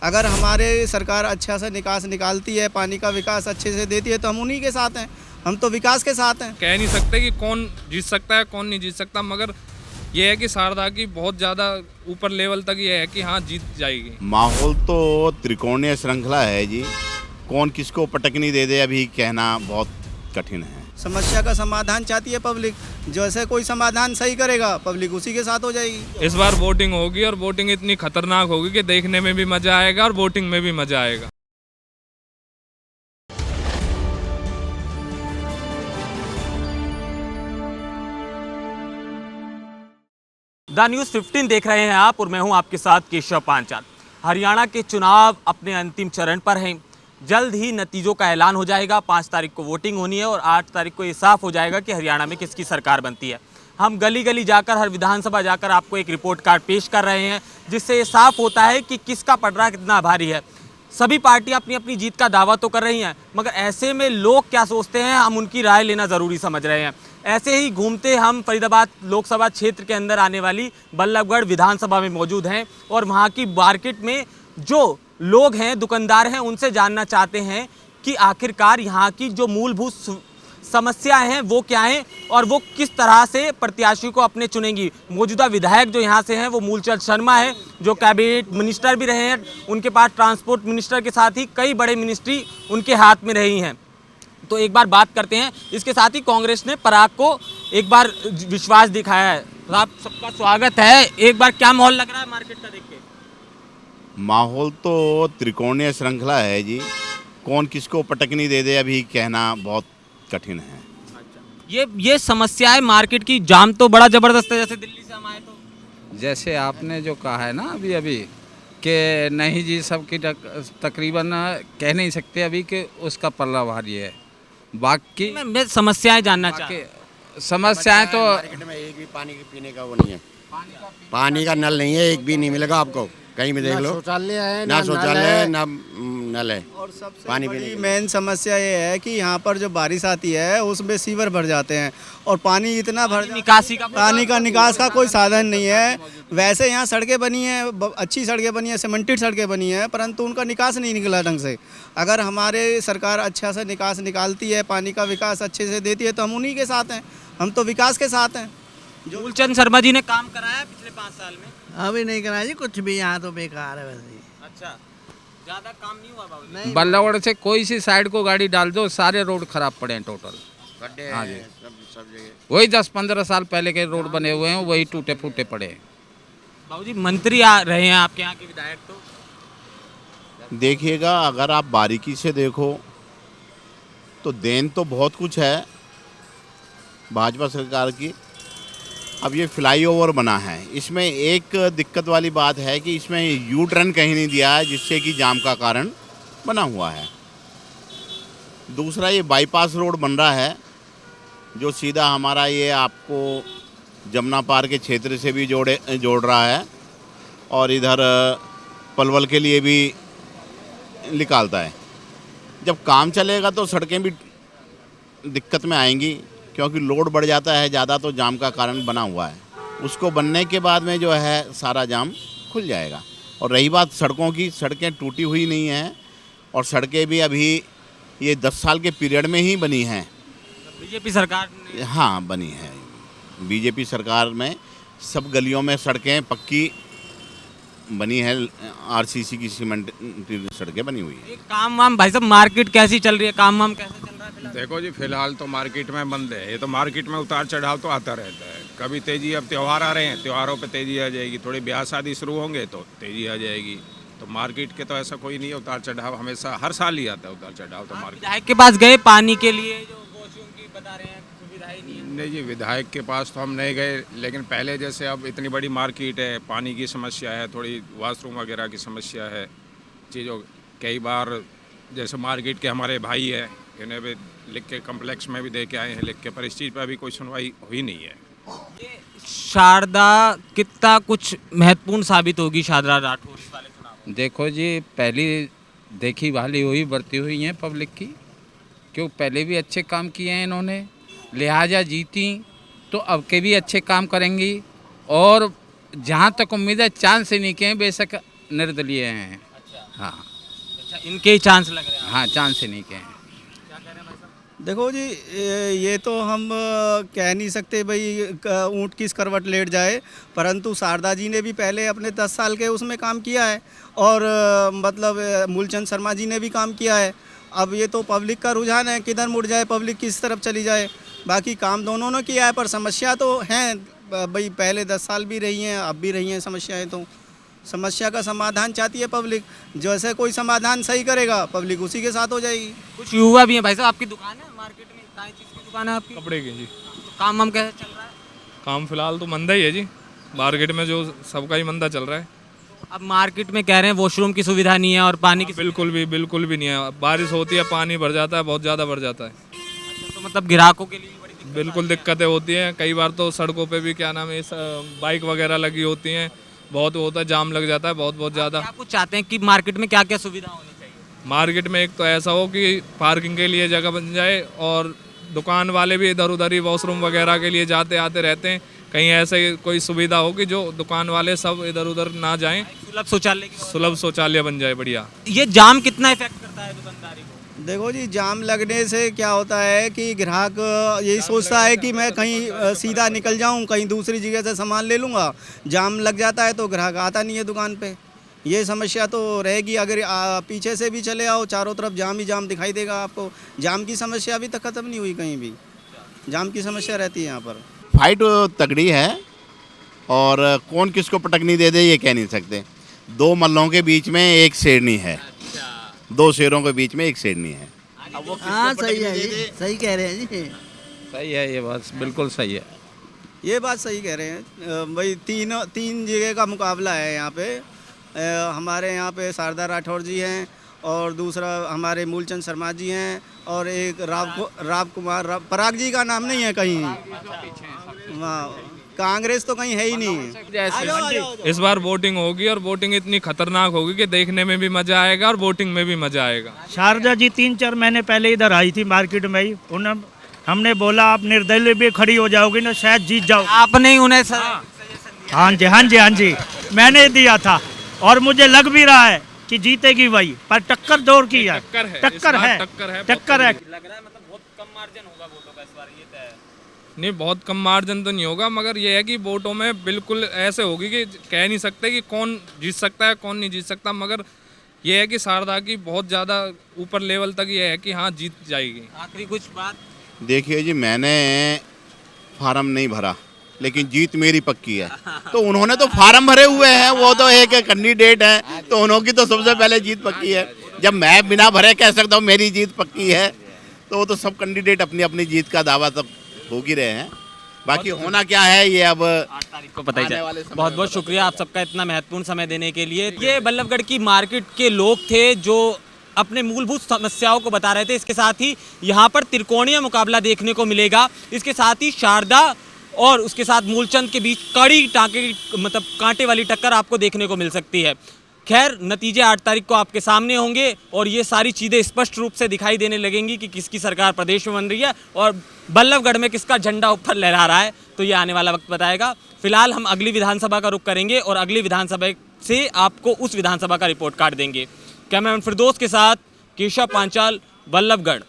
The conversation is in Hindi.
अगर हमारे सरकार अच्छा से निकास निकालती है, पानी का विकास अच्छे से देती है तो हम उन्हीं के साथ हैं, हम तो विकास के साथ हैं। कह नहीं सकते कि कौन जीत सकता है कौन नहीं जीत सकता, मगर ये है कि शारदा की बहुत ज़्यादा ऊपर लेवल तक ये है कि हाँ जीत जाएगी। माहौल तो त्रिकोणीय श्रृंखला है जी, कौन किसको पटकनी दे दे अभी कहना बहुत कठिन है। समस्या का समाधान चाहती है पब्लिक, जैसे कोई समाधान सही करेगा पब्लिक उसी के साथ हो जाएगी। इस बार वोटिंग होगी और वोटिंग इतनी खतरनाक होगी कि देखने में भी मज़ा आएगा और वोटिंग में भी मज़ा आएगा। द न्यूज़ 15 देख रहे हैं आप और मैं हूं आपके साथ केशव पांचाल। हरियाणा के चुनाव अपने अंतिम चरण पर हैं। जल्द ही नतीजों का ऐलान हो जाएगा। 5 तारीख को वोटिंग होनी है और 8 तारीख को ये साफ हो जाएगा कि हरियाणा में किसकी सरकार बनती है। हम गली गली जाकर, हर विधानसभा जाकर आपको एक रिपोर्ट कार्ड पेश कर रहे हैं, जिससे ये साफ होता है कि किसका पलड़ा कितना भारी है। सभी पार्टियां अपनी अपनी जीत का दावा तो कर रही हैं, मगर ऐसे में लोग क्या सोचते हैं, हम उनकी राय लेना ज़रूरी समझ रहे हैं। ऐसे ही घूमते हम फरीदाबाद लोकसभा क्षेत्र के अंदर आने वाली बल्लभगढ़ विधानसभा में मौजूद हैं और वहाँ की मार्केट में जो लोग हैं, दुकानदार हैं, उनसे जानना चाहते हैं कि आखिरकार यहाँ की जो मूलभूत समस्याएं हैं वो क्या हैं और वो किस तरह से प्रत्याशी को अपने चुनेंगी। मौजूदा विधायक जो यहाँ से हैं वो मूलचंद शर्मा है, जो कैबिनेट मिनिस्टर भी रहे हैं। उनके पास ट्रांसपोर्ट मिनिस्टर के साथ ही कई बड़े मिनिस्ट्री उनके हाथ में रही हैं। तो एक बार बात करते हैं। इसके साथ ही कांग्रेस ने पराग को एक बार विश्वास दिखाया है। तो आप सबका स्वागत है। एक बार क्या माहौल लग रहा है मार्केट का देख के? माहौल तो त्रिकोणीय श्रृंखला है जी, कौन किसको पटकनी दे दे अभी कहना बहुत कठिन है। ये समस्या है मार्केट की। जाम तो बड़ा जबरदस्त है, जैसे दिल्ली से हम आए तो। जैसे आपने जो कहा है ना अभी कि नहीं जी, सबकी तकरीबन कह नहीं सकते अभी कि उसका पल्ला भारी है। बाकी मैं समस्याएं जानना चाहता। समस्याएं तो मार्केट में एक भी पानी के पीने का वो नहीं है, पानी का नल नहीं है, एक भी नहीं मिलेगा आपको, कहीं भी देख लो। शौचालय है ना शौचालय ना नल है। और सबसे पानी बड़ी पीने के मेन समस्या ये है कि यहाँ पर जो बारिश आती है उसमें सीवर भर जाते हैं और पानी इतना भर निकासी का पानी का निकास का कोई साधन नहीं है। वैसे यहाँ सड़कें बनी हैं, अच्छी सड़कें बनी हैं, सीमेंटेड सड़कें बनी हैं, परंतु उनका निकास नहीं निकला ढंग से। अगर हमारे सरकार अच्छा से निकास निकालती है, पानी का विकास अच्छे से देती है तो हम उन्हीं के साथ हैं, हम तो विकास के साथ हैं। मूलचंद शर्मा जी ने काम कराया पिछले 5 साल में? अभी नहीं करा जी कुछ भी, यहाँ तो बेकार है वैसे ही। अच्छा, ज्यादा काम नहीं हुआ बाबू? बल्लभगढ़ से कोई सी साइड को गाड़ी डाल दो, सारे रोड खराब पड़े हैं टोटल। गड्ढे हाँ जी। हैं, सब जगह। वही 10-15 साल पहले के रोड बने हुए हैं, वही टूटे फूटे पड़े हैं। बाबूजी, मंत्री आ रहे हैं आपके यहाँ के विधायक, तो देखिएगा, अगर आप बारीकी से देखो तो देन तो बहुत कुछ है भाजपा सरकार की। अब ये फ्लाईओवर बना है, इसमें एक दिक्कत वाली बात है कि इसमें यू टर्न कहीं नहीं दिया है, जिससे कि जाम का कारण बना हुआ है। दूसरा, ये बाईपास रोड बन रहा है जो सीधा हमारा ये आपको जमुना पार के क्षेत्र से भी जोड़ रहा है और इधर पलवल के लिए भी निकालता है। जब काम चलेगा तो सड़कें भी दिक्कत में आएंगी, क्योंकि लोड बढ़ जाता है ज़्यादा तो जाम का कारण बना हुआ है। उसको बनने के बाद में जो है सारा जाम खुल जाएगा। और रही बात सड़कों की, सड़कें टूटी हुई नहीं हैं और सड़कें भी अभी ये 10 साल के पीरियड में ही बनी हैं। बीजेपी सरकार ने हाँ, बनी है। बीजेपी सरकार में सब गलियों में सड़कें पक्की बनी है, आरसीसी की सीमेंटेड सड़कें बनी हुई है। काम वाम भाई साहब, मार्केट कैसी चल रही है, काम वाम कैसे चल रहा है फिलहाल? देखो जी, फिलहाल तो मार्केट में बंद है। ये तो मार्केट में उतार चढ़ाव तो आता रहता है, कभी तेजी। अब त्यौहार आ रहे हैं, त्योहारों पे तेजी आ जाएगी, थोड़ी ब्याह शादी शुरू होंगे तो तेजी आ जाएगी। तो मार्केट के तो ऐसा कोई नहीं है, उतार चढ़ाव हमेशा हर साल ही आता है उतार चढ़ाव। तो मार्केट विधायक के पास गए पानी के लिए, जो वॉशरूम की बता रहे हैं सुविधाएं नहीं है? नहीं जी, विधायक के पास तो हम नहीं गए, लेकिन पहले जैसे अब इतनी बड़ी मार्केट है, पानी की समस्या है, थोड़ी वॉशरूम वगैरह की समस्या है चीज़ों। कई बार जैसे मार्केट के हमारे भाई हैं, इन्हें भी लिख के कम्प्लेक्स में भी दे के आए हैं लिख के, पर इस चीज़ पर अभी कोई सुनवाई हुई नहीं है। शारदा कितना कुछ महत्वपूर्ण साबित होगी शारदा राठौर इस वाले चुनाव में? देखो जी, पहली देखी भाली हुई बढ़ती हुई हैं पब्लिक की, क्यों पहले भी अच्छे काम किए हैं इन्होंने, लिहाजा जीती तो अब के भी अच्छे काम करेंगी। और जहाँ तक उम्मीद है चांद से नहीं के बेशक निर्दलीय हैं। हाँ अच्छा, इनके ही चांस लग रहे हैं। हाँ, चांस ही नहीं के हैं। देखो जी, ये तो हम कह नहीं सकते भाई ऊँट किस करवट लेट जाए, परंतु शारदा जी ने भी पहले अपने 10 साल के उसमें काम किया है और मतलब मूलचंद शर्मा जी ने भी काम किया है। अब ये तो पब्लिक का रुझान है, किधर मुड़ जाए पब्लिक, किस तरफ चली जाए। बाकी काम दोनों ने किया है, पर समस्या तो हैं भाई, पहले 10 साल भी रही हैं, अब भी रही हैं समस्याएं। तो समस्या का समाधान चाहती है पब्लिक, जैसे कोई समाधान सही करेगा पब्लिक उसी के साथ हो जाएगी। कुछ युवा भी हैं भाई साहब, आपकी दुकान है मार्केट में, क्या चीज़ की दुकान है आपकी? कपड़े की जी। तो काम हम कैसे चल रहा है? काम फिलहाल तो मंदा ही है जी, मार्केट में जो सबका ही मंदा चल रहा है। अब मार्केट में कह रहे हैं वॉशरूम की सुविधा नहीं है और पानी की बिल्कुल भी नहीं है। बारिश होती है, पानी भर जाता है, बहुत ज़्यादा भर जाता है। सुविधा, तो मतलब ग्राहकों के लिए भी बड़ी दिक्कत बिल्कुल दिक्कतें होती हैं। कई बार तो सड़कों पे भी क्या नाम है, बाइक वगैरह लगी होती हैं, बहुत होता है, जाम लग जाता है बहुत ज़्यादा। क्या कुछ चाहते हैं कि मार्केट में क्या क्या सुविधा होनी चाहिए? मार्केट में एक तो ऐसा हो कि पार्किंग के लिए जगह बन जाए, और दुकान वाले भी इधर उधर ही वॉशरूम वगैरह के लिए जाते आते रहते हैं। कहीं ऐसे कोई सुविधा हो कि जो दुकान वाले सब इधर उधर ना जाएं, सुलभ शौचालय की सुलभ शौचालय बन जाए बढ़िया। ये जाम कितना इफेक्ट करता है दुकानदारी को? देखो जी, जाम लगने से क्या होता है कि ग्राहक यही सोचता है कि मैं कहीं सीधा निकल जाऊं, कहीं दूसरी जगह से सामान ले लूँगा। जाम लग जाता है तो ग्राहक आता नहीं है दुकान पे। ये समस्या तो रहेगी। अगर पीछे से भी चले आओ, चारों तरफ जाम ही जाम दिखाई देगा आपको। जाम की समस्या अभी तक ख़त्म नहीं हुई, कहीं भी जाम की समस्या रहती है यहाँ पर। फाइट तगड़ी है और कौन किसको पटकनी दे दे ये कह नहीं सकते। दो मल्लों के बीच में एक शेरनी है, दो शेरों के बीच में एक शेरनी है। हाँ सही है जी, सही कह रहे हैं जी। सही है ये बात, बिल्कुल सही है। ये बात सही कह रहे हैं भाई। तीन जगह का मुकाबला है यहाँ पे। हमारे यहाँ पे शारदा राठौर जी हैं, और दूसरा हमारे मूलचंद शर्मा जी हैं, और एक राव कुमार पराग जी का नाम नहीं है कहीं। वहाँ कांग्रेस तो कहीं है ही नहीं। इस बार वोटिंग होगी, और वोटिंग इतनी खतरनाक होगी कि देखने में भी मजा आएगा और वोटिंग में भी मजा आएगा। शारदा जी 3-4 महीने पहले इधर आई थी मार्केट में ही। उन्हें हमने बोला आप निर्दलीय भी खड़ी हो जाओगी ना, शायद जीत जाओ। आपने ही उन्हें हाँ जी, मैंने दिया था और मुझे लग भी रहा है कि जीतेगी वही, पर टक्कर दौर की है। टक्कर है। लग रहा है मतलब बहुत कम मार्जिन होगा वोटों का इस बार, ये तय है। नहीं, बहुत कम मार्जिन तो नहीं होगा, मगर ये है कि वोटों में बिल्कुल ऐसे होगी कि कह नहीं सकते कि कौन जीत सकता है कौन नहीं जीत सकता। मगर ये है कि शारदा की बहुत ज़्यादा ऊपर लेवल तक ये है कि हाँ जीत जाएगी। आखिरी कुछ बात? देखिए जी, मैंने फार्म नहीं भरा, लेकिन जीत मेरी पक्की है। तो उन्होंने तो फार्म भरे हुए हैं, वो तो एक कैंडिडेट है, तो उन्होंने तो सबसे पहले जीत पक्की है। जब मैं बिना भरे कह सकता हूँ मेरी जीत पक्की है, तो वो तो सब कैंडिडेट अपनी अपनी जीत का दावा तब हो ही रहे हैं। बाकी होना क्या है ये अब 8 तारीख को पता ही जाए। बहुत बहुत शुक्रिया आप सबका इतना महत्वपूर्ण समय देने के लिए। ये बल्लभगढ़ की मार्केट के लोग थे जो अपने मूलभूत समस्याओं को बता रहे थे। इसके साथ ही यहाँ पर त्रिकोणीय मुकाबला देखने को मिलेगा। इसके साथ ही शारदा और उसके साथ मूलचंद के बीच कड़ी टाँके मतलब कांटे वाली टक्कर आपको देखने को मिल सकती है। खैर, नतीजे 8 तारीख को आपके सामने होंगे और ये सारी चीज़ें स्पष्ट रूप से दिखाई देने लगेंगी कि किसकी सरकार प्रदेश में बन रही है और बल्लभगढ़ में किसका झंडा ऊपर लहरा रहा है। तो ये आने वाला वक्त बताएगा। फिलहाल हम अगली विधानसभा का रुख करेंगे और अगली विधानसभा से आपको उस विधानसभा का रिपोर्ट कार्ड देंगे। कैमरामैन फिरदौस के साथ केशव पांचाल, बल्लभगढ़।